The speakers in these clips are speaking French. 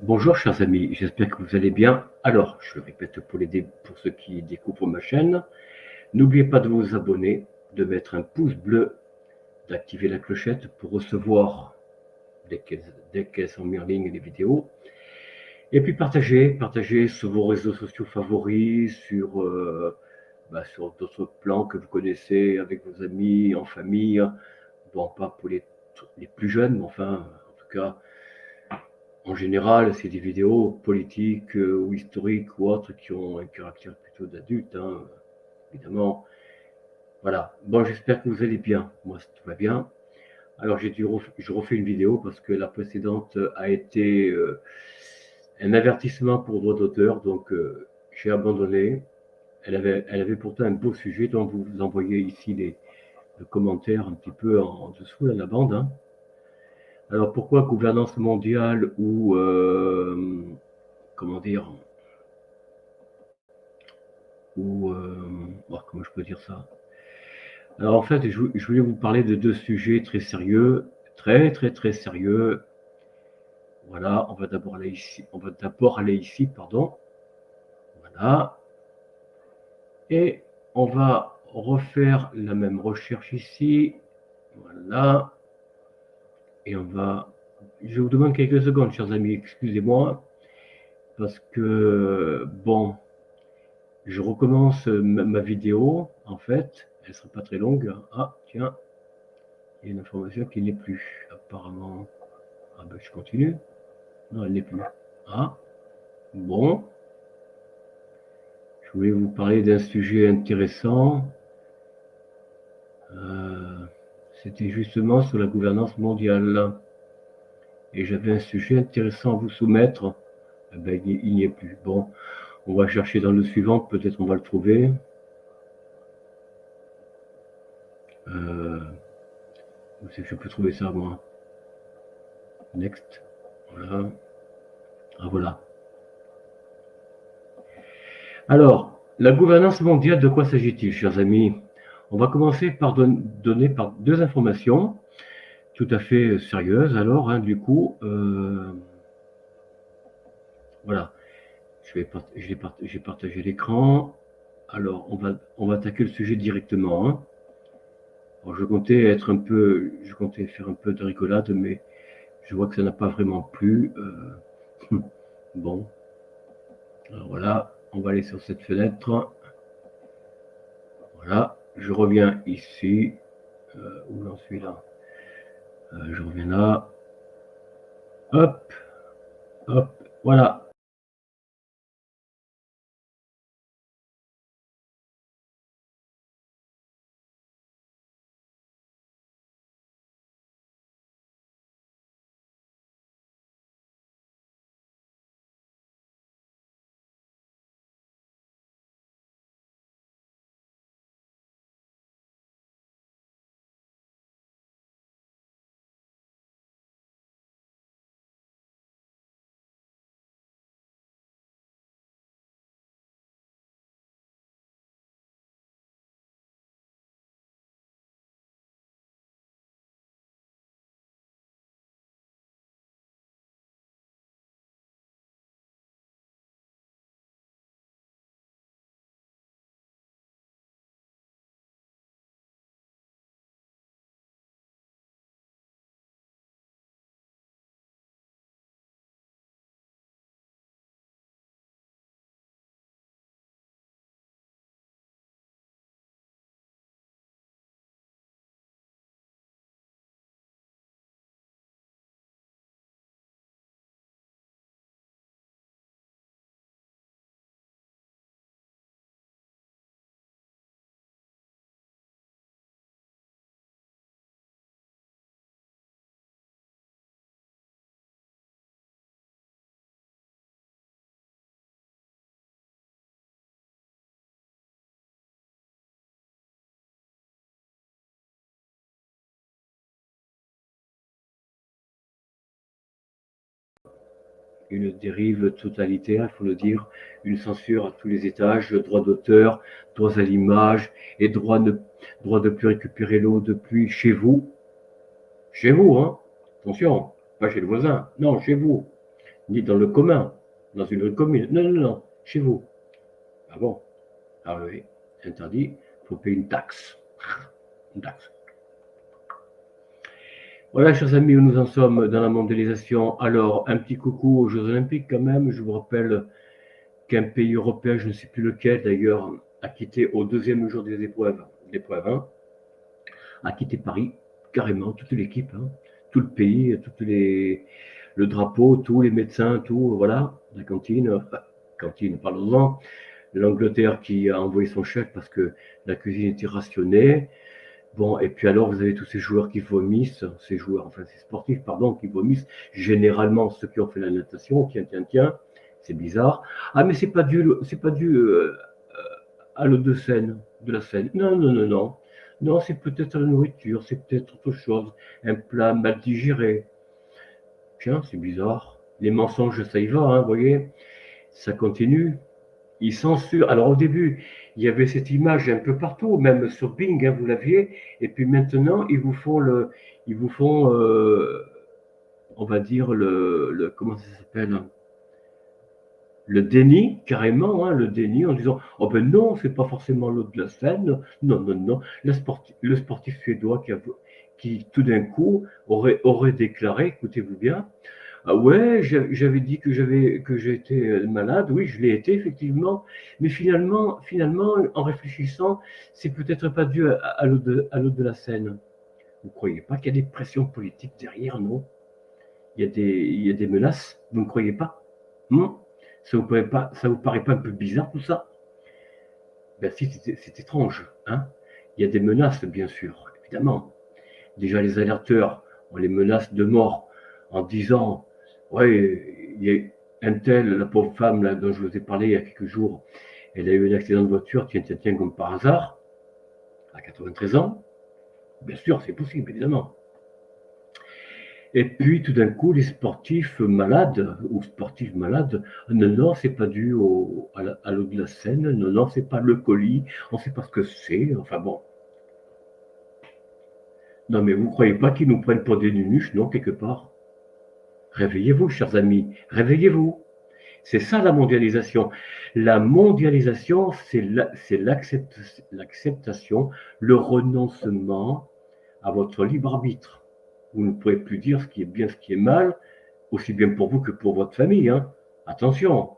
Bonjour chers amis, j'espère que vous allez bien. Alors, je le répète pour ceux qui découvrent ma chaîne, n'oubliez pas de vous abonner, de mettre un pouce bleu, d'activer la clochette pour recevoir dès qu'elles sont mises en ligne les vidéos. Et puis partagez sur vos réseaux sociaux favoris, sur d'autres plans que vous connaissez avec vos amis, en famille. Bon, pas pour les plus jeunes, mais enfin, en tout cas, en général, c'est des vidéos politiques ou historiques ou autres qui ont un caractère plutôt d'adulte, hein, évidemment. Voilà. Bon, j'espère que vous allez bien. Moi, tout va bien. Alors, je refais une vidéo parce que la précédente a été un avertissement pour droit d'auteur, donc j'ai abandonné. Elle avait pourtant un beau sujet, donc vous envoyez ici le commentaire un petit peu en dessous, là, la bande, hein. Alors, pourquoi gouvernance mondiale ou comment dire, comment je peux dire ça? Alors en fait, je voulais vous parler de deux sujets très sérieux, très sérieux. Voilà, on va d'abord aller ici, pardon. Voilà, et on va refaire la même recherche ici. Voilà, et je vous demande quelques secondes, chers amis, excusez-moi, parce que bon, je recommence ma vidéo. En fait, elle sera pas très longue. Ah, tiens. Il y a une information qui n'est plus, apparemment. Ah ben je continue. Non, elle n'est plus. Ah, bon. Je voulais vous parler d'un sujet intéressant. Euh, C'était justement sur la gouvernance mondiale. Et j'avais un sujet intéressant à vous soumettre. Eh ben, il n'y est plus. Bon, on va chercher dans le suivant, peut-être on va le trouver. Euh, Où c'est que je peux trouver ça, moi? Next. Voilà. Ah, voilà. Alors, la gouvernance mondiale, de quoi s'agit-il, chers amis? On va commencer par donner par deux informations tout à fait sérieuses. Alors, hein, du coup, voilà, j'ai partagé l'écran. Alors, on va attaquer le sujet directement, hein. Alors, je comptais faire un peu de rigolade, mais je vois que ça n'a pas vraiment plu. Bon, alors voilà, on va aller sur cette fenêtre. Voilà, je reviens ici. Où j'en suis là? Je reviens là. Hop, hop, voilà. Une dérive totalitaire, il faut le dire, une censure à tous les étages, droit d'auteur, droits à l'image et droit de plus récupérer l'eau de pluie chez vous, hein, attention, pas chez le voisin, non, chez vous. ni dans le commun, dans une commune. Non, non, non, chez vous. Ah bon? Ah oui, c'est interdit, il faut payer une taxe. Une taxe. Voilà, chers amis, où nous en sommes dans la mondialisation. Alors, un petit coucou aux Jeux Olympiques quand même. Je vous rappelle qu'un pays européen, je ne sais plus lequel d'ailleurs, a quitté au deuxième jour des épreuves, hein, a quitté Paris, carrément, toute l'équipe, hein, tout le pays, le drapeau, tous les médecins, tout, voilà, la cantine, parlons-en. L'Angleterre qui a envoyé son chef parce que la cuisine était rationnée. Bon, et puis alors, vous avez tous ces joueurs qui vomissent, ces sportifs, pardon, qui vomissent, généralement ceux qui ont fait la natation, tiens, c'est bizarre. Ah, mais c'est pas dû à l'eau de la Seine. Non, non, non, non. Non, c'est peut-être la nourriture, c'est peut-être autre chose, un plat mal digéré. Tiens, c'est bizarre. Les mensonges, ça y va, hein, vous voyez, ça continue. Ils censurent. Alors au début, il y avait cette image un peu partout, même sur Bing, hein, vous l'aviez. Et puis maintenant, ils vous font, on va dire comment ça s'appelle, le déni carrément, hein, le déni en disant oh ben non, c'est pas forcément l'eau de la Seine. Non, non, non. Le sportif suédois qui tout d'un coup aurait déclaré, écoutez-vous bien. Ah ouais, j'avais dit que j'étais malade. Oui, je l'ai été effectivement, mais finalement, en réfléchissant, c'est peut-être pas dû à l'eau de la Seine. Vous ne croyez pas qu'il y a des pressions politiques derrière, non? Il y a des menaces. Vous ne croyez pas? Non. Ça vous paraît pas un peu bizarre tout ça? Ben si, c'est étrange, hein? Il y a des menaces, bien sûr, évidemment. Déjà, les alerteurs, on les menace de mort en disant ouais, il y a un tel, la pauvre femme là, dont je vous ai parlé il y a quelques jours, elle a eu un accident de voiture, tiens, comme par hasard, à 93 ans. Bien sûr, c'est possible, évidemment. Et puis, tout d'un coup, les sportifs malades ou sportifs malades, non, non, c'est pas dû à l'eau de la Seine, non, non, c'est pas le colis, on sait pas ce que c'est, enfin bon. Non, mais vous croyez pas qu'ils nous prennent pour des nunuches, non, quelque part? Réveillez-vous, chers amis, réveillez-vous. C'est ça la mondialisation. La mondialisation, c'est l'acceptation, le renoncement à votre libre arbitre. Vous ne pouvez plus dire ce qui est bien, ce qui est mal, aussi bien pour vous que pour votre famille, hein. Attention,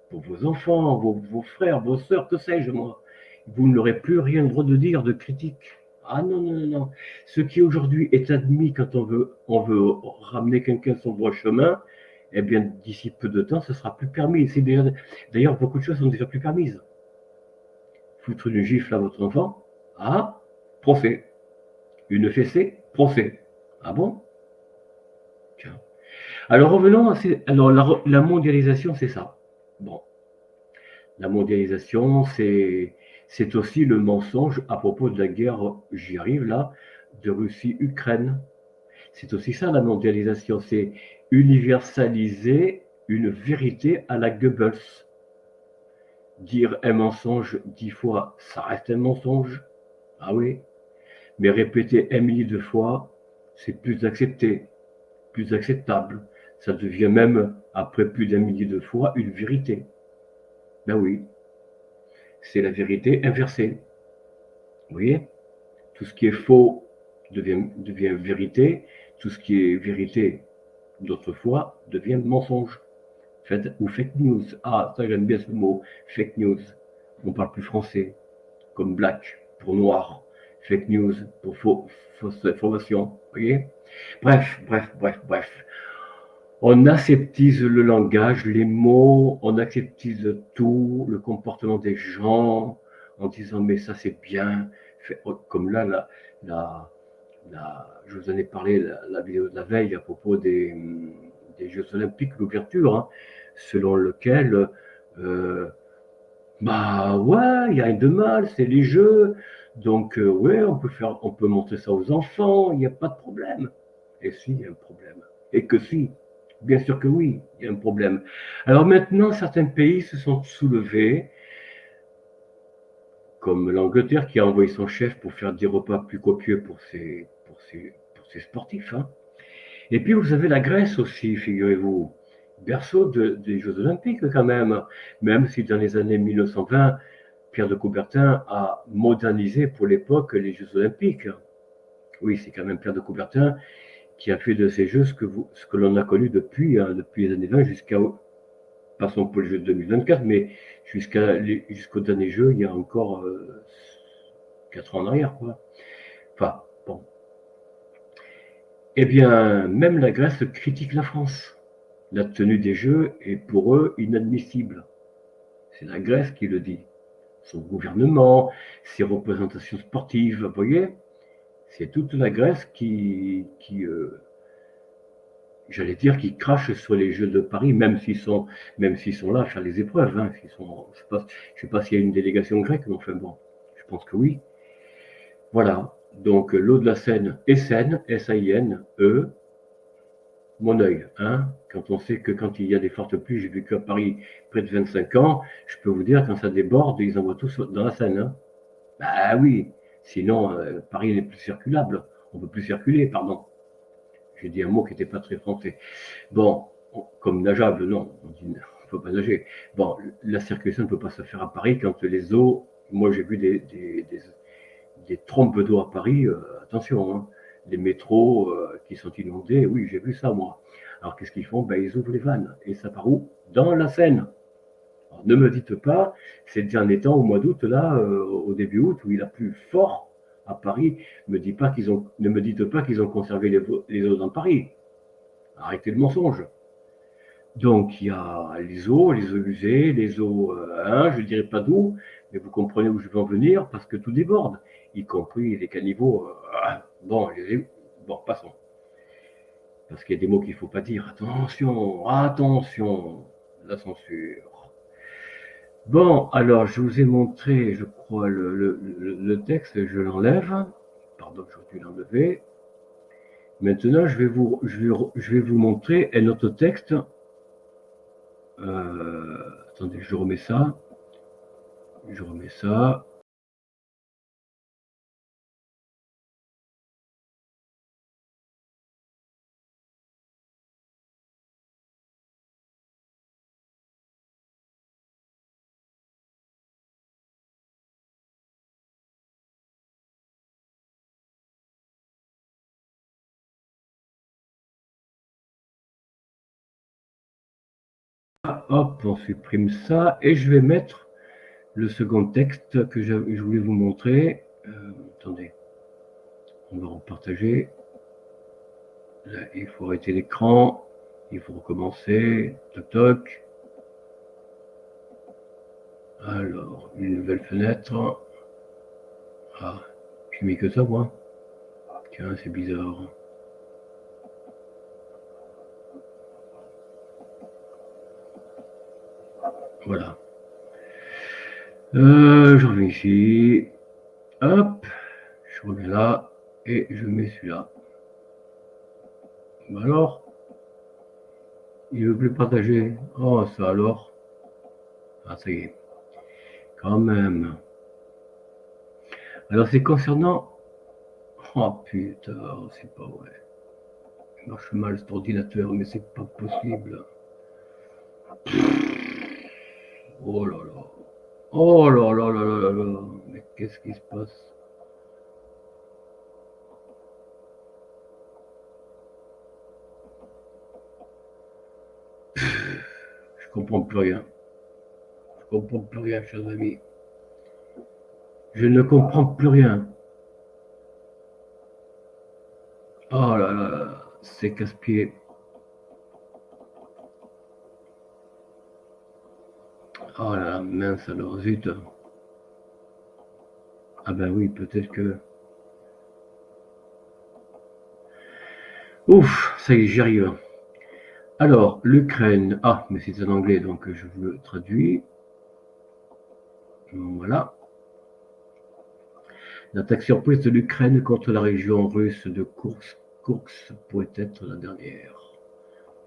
pour vos enfants, vos frères, vos sœurs, que sais-je moi. Vous n'aurez plus rien le droit de dire, de critique. Ah non, non, non, non. Ce qui aujourd'hui est admis quand on veut ramener quelqu'un sur le droit chemin, eh bien, d'ici peu de temps, ce sera plus permis. D'ailleurs, beaucoup de choses sont déjà plus permises. Foutre une gifle à votre enfant, ah, procès. Une fessée, procès. Ah bon? Tiens. Alors revenons alors la mondialisation, c'est ça. Bon, la mondialisation, c'est aussi le mensonge à propos de la guerre, j'y arrive là, de Russie-Ukraine. C'est aussi ça la mondialisation, c'est universaliser une vérité à la Goebbels. Dire un mensonge 10 fois, ça reste un mensonge. Ah oui, mais répéter un millier de fois, c'est plus accepté, plus acceptable. Ça devient même, après plus d'un millier de fois, une vérité. Ben oui, c'est la vérité inversée. Vous voyez? Tout ce qui est faux devient vérité, tout ce qui est vérité d'autrefois devient mensonge. Ou fake news. Ah, ça j'aime bien ce mot, fake news. On parle plus français, comme black pour noir, fake news pour fausse information. Vous voyez? Bref, bref, bref, bref. On aseptise le langage, les mots, on aseptise tout, le comportement des gens, en disant mais ça c'est bien, comme là, je vous en ai parlé, la vidéo de la veille à propos des Jeux Olympiques, l'ouverture, hein, selon lequel, euh, bah ouais, il n'y a rien de mal, c'est les Jeux, donc ouais, on peut montrer ça aux enfants, il n'y a pas de problème. Et si, il y a un problème. Et que si, bien sûr que oui, il y a un problème. Alors maintenant, certains pays se sont soulevés, comme l'Angleterre qui a envoyé son chef pour faire des repas plus copieux pour ses sportifs, hein. Et puis vous avez la Grèce aussi, figurez-vous. berceau des Jeux Olympiques quand même si dans les années 1920, Pierre de Coubertin a modernisé pour l'époque les Jeux Olympiques. Oui, c'est quand même Pierre de Coubertin qui a fait de ces Jeux ce que l'on a connu depuis les années 20 jusqu'à, passons pour les Jeux de 2024, mais jusqu'au dernier jeu, il y a encore 4 ans en arrière, quoi. Enfin, bon. Eh bien, même la Grèce critique la France. La tenue des Jeux est pour eux inadmissible. C'est la Grèce qui le dit. Son gouvernement, ses représentations sportives, vous voyez, c'est toute la Grèce j'allais dire, qui crache sur les Jeux de Paris, même s'ils sont là à faire les épreuves. Hein, je sais pas s'il y a une délégation grecque, mais enfin bon, je pense que oui. Voilà. Donc l'eau de la Seine est saine, S-A-I-N-E, mon œil. Hein, quand on sait que quand il y a des fortes pluies, j'ai vécu à Paris près de 25 ans, je peux vous dire, quand ça déborde, ils envoient tous dans la Seine. Hein. Bah oui, sinon Paris n'est plus circulable. On ne peut plus circuler, pardon. J'ai dit un mot qui n'était pas très français. Bon, comme nageable, non, on ne peut pas nager. Bon, la circulation ne peut pas se faire à Paris quand les eaux, moi j'ai vu des trompes d'eau à Paris, attention, hein, les métros qui sont inondés, oui, j'ai vu ça moi. Alors qu'est-ce qu'ils font? Ben, ils ouvrent les vannes. Et ça part où? Dans la Seine. Alors, ne me dites pas, c'est le dernier temps au mois d'août, là, au début août, où il a plu fort à Paris. Ne me dites pas qu'ils ont conservé les eaux dans Paris. Arrêtez le mensonge. Donc il y a les eaux usées, les eaux, hein, je ne dirais pas d'où, mais vous comprenez où je veux en venir, parce que tout déborde, y compris les caniveaux. Bon, bon, passons. Parce qu'il y a des mots qu'il ne faut pas dire. Attention, attention, la censure. Bon, alors je vous ai montré, je crois, le texte, je l'enlève. Pardon, j'aurais dû l'enlever. Maintenant, je vais vous montrer un autre texte. Attendez, je remets ça. Je remets ça. Hop, on supprime ça. Et je vais mettre le second texte que je voulais vous montrer. Attendez, on va repartager. Là, il faut arrêter l'écran. Il faut recommencer. Toc toc. Alors, une nouvelle fenêtre. Ah, j'ai mis que ça, moi. Tiens, c'est bizarre. Voilà. Je reviens ici. Hop, je reviens là. Et je mets celui-là. Bah alors, il veut plus partager. Oh, ça alors. Ah, ça y est. Quand même. Alors, c'est concernant. Oh putain, c'est pas vrai. Il marche mal cet ordinateur, mais c'est pas possible. Oh là là. Oh là là là là là là. Mais qu'est-ce qui se passe? Je comprends plus rien. Je comprends plus rien, chers amis. Je ne comprends plus rien. Oh là là là. C'est casse-pied. Oh là là, mince alors, zut. Ah ben oui, peut-être que. Ouf, ça y est, j'y arrive. Alors, l'Ukraine. Ah, mais c'est en anglais, donc je vous le traduis. Voilà. L'attaque surprise de l'Ukraine contre la région russe de Kursk pourrait être la dernière.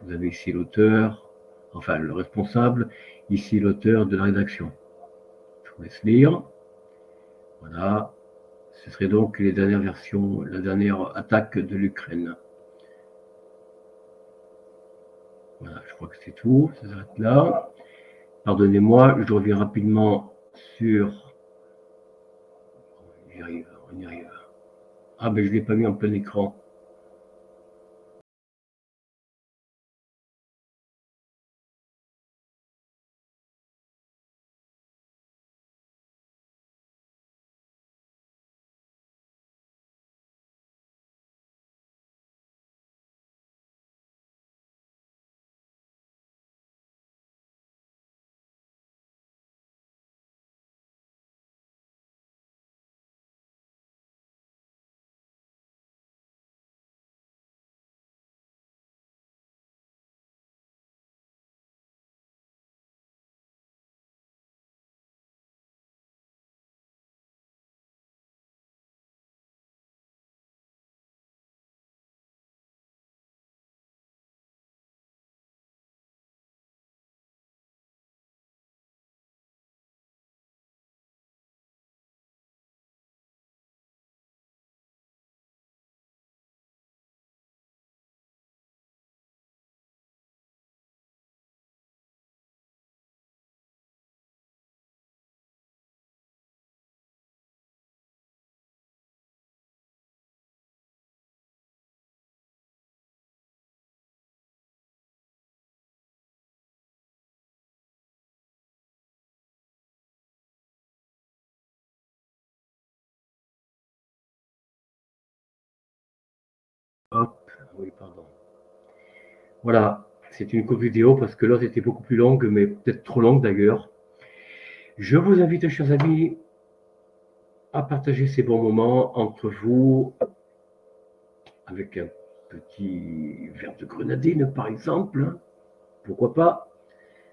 Vous avez ici l'auteur, enfin le responsable, ici l'auteur de la rédaction. Je vous laisse lire. Voilà. Ce serait donc les dernières versions, la dernière attaque de l'Ukraine. Voilà, je crois que c'est tout, ça s'arrête là. Pardonnez-moi, je reviens rapidement sur... On y arrive, on y arrive. Ah ben je ne l'ai pas mis en plein écran. Hop, oui, pardon. Voilà, c'est une courte vidéo parce que l'autre était beaucoup plus longue, mais peut-être trop longue d'ailleurs. Je vous invite, chers amis, à partager ces bons moments entre vous avec un petit verre de grenadine, par exemple. Pourquoi pas?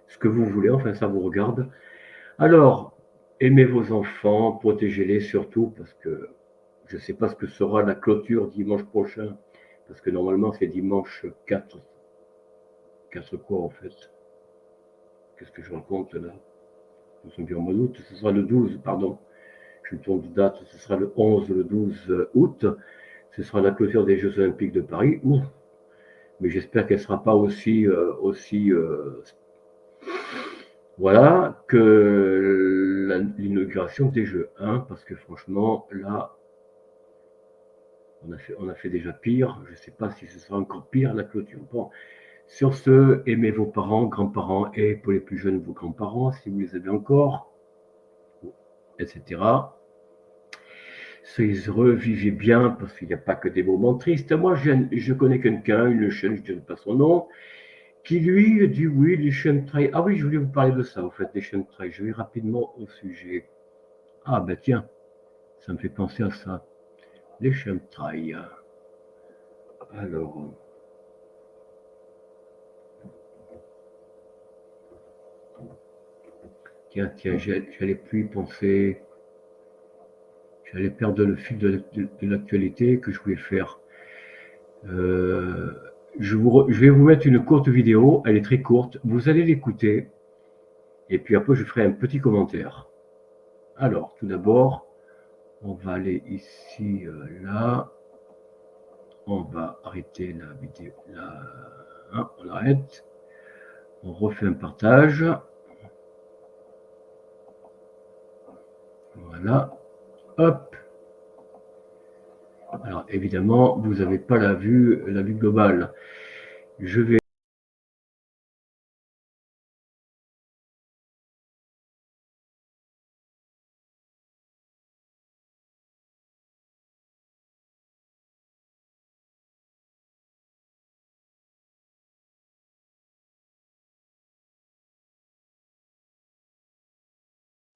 Ce que vous voulez, enfin ça vous regarde. Alors, aimez vos enfants, protégez-les surtout parce que je ne sais pas ce que sera la clôture dimanche prochain, parce que normalement c'est dimanche 4. 4 quoi en fait? Qu'est-ce que je raconte là? Nous sommes bien au mois d'août, ce sera le 12, pardon. Je me trompe de date, ce sera le 11 ou le 12 août. Ce sera la clôture des Jeux Olympiques de Paris. Ouh. Mais j'espère qu'elle ne sera pas aussi voilà, que l'inauguration des Jeux. Hein, parce que franchement, là, on a fait déjà pire. Je ne sais pas si ce sera encore pire la clôture. Bon, sur ce, aimez vos parents, grands-parents et pour les plus jeunes, vos grands-parents, si vous les avez encore, etc. Soyez heureux, vivez bien, parce qu'il n'y a pas que des moments tristes. Moi, je connais quelqu'un, une chaîne, je ne dirai pas son nom, qui lui dit oui, les chemtrails. Ah oui, je voulais vous parler de ça, en fait, des chemtrails. Je vais rapidement au sujet. Ah ben tiens, ça me fait penser à ça. Les chemtrails. Alors, tiens, j'allais plus y penser. J'allais perdre le fil de l'actualité que je voulais faire. Euh, je vais vous mettre une courte vidéo, elle est très courte. Vous allez l'écouter. Et puis après, je ferai un petit commentaire. Alors, tout d'abord, on va aller ici, là. On va arrêter la vidéo. Là. Hein, on arrête. On refait un partage. Voilà. Hop. Alors, évidemment, vous n'avez pas la vue globale. Je vais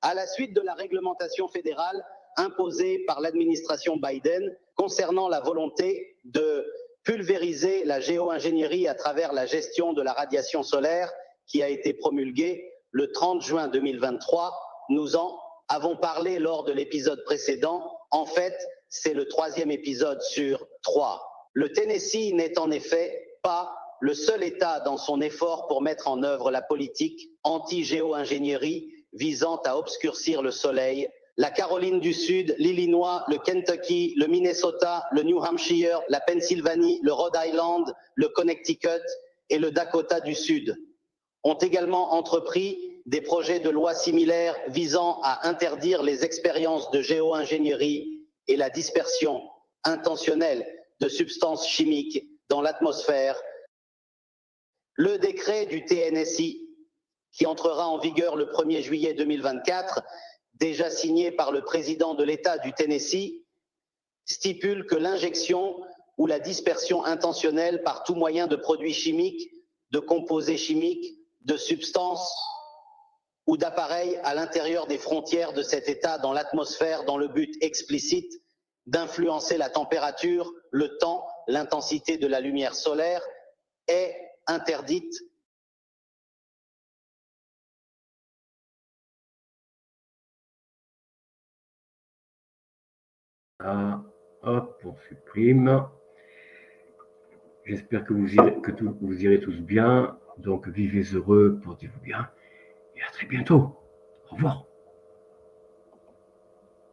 à la suite de la réglementation fédérale imposée par l'administration Biden concernant la volonté de pulvériser la géo-ingénierie à travers la gestion de la radiation solaire qui a été promulguée le 30 juin 2023. Nous en avons parlé lors de l'épisode précédent. En fait, c'est le 3e épisode sur 3. Le Tennessee n'est en effet pas le seul État dans son effort pour mettre en œuvre la politique anti-géo-ingénierie visant à obscurcir le soleil. La Caroline du Sud, l'Illinois, le Kentucky, le Minnesota, le New Hampshire, la Pennsylvanie, le Rhode Island, le Connecticut et le Dakota du Sud ont également entrepris des projets de loi similaires visant à interdire les expériences de géo-ingénierie et la dispersion intentionnelle de substances chimiques dans l'atmosphère. Le décret du TNSI, qui entrera en vigueur le 1er juillet 2024, déjà signé par le président de l'État du Tennessee, stipule que l'injection ou la dispersion intentionnelle par tout moyen de produits chimiques, de composés chimiques, de substances ou d'appareils à l'intérieur des frontières de cet État dans l'atmosphère dans le but explicite d'influencer la température, le temps, l'intensité de la lumière solaire est interdite. Ah, hop, on supprime. J'espère que vous irez tous bien. Donc, vivez heureux, portez-vous bien et à très bientôt. Au revoir.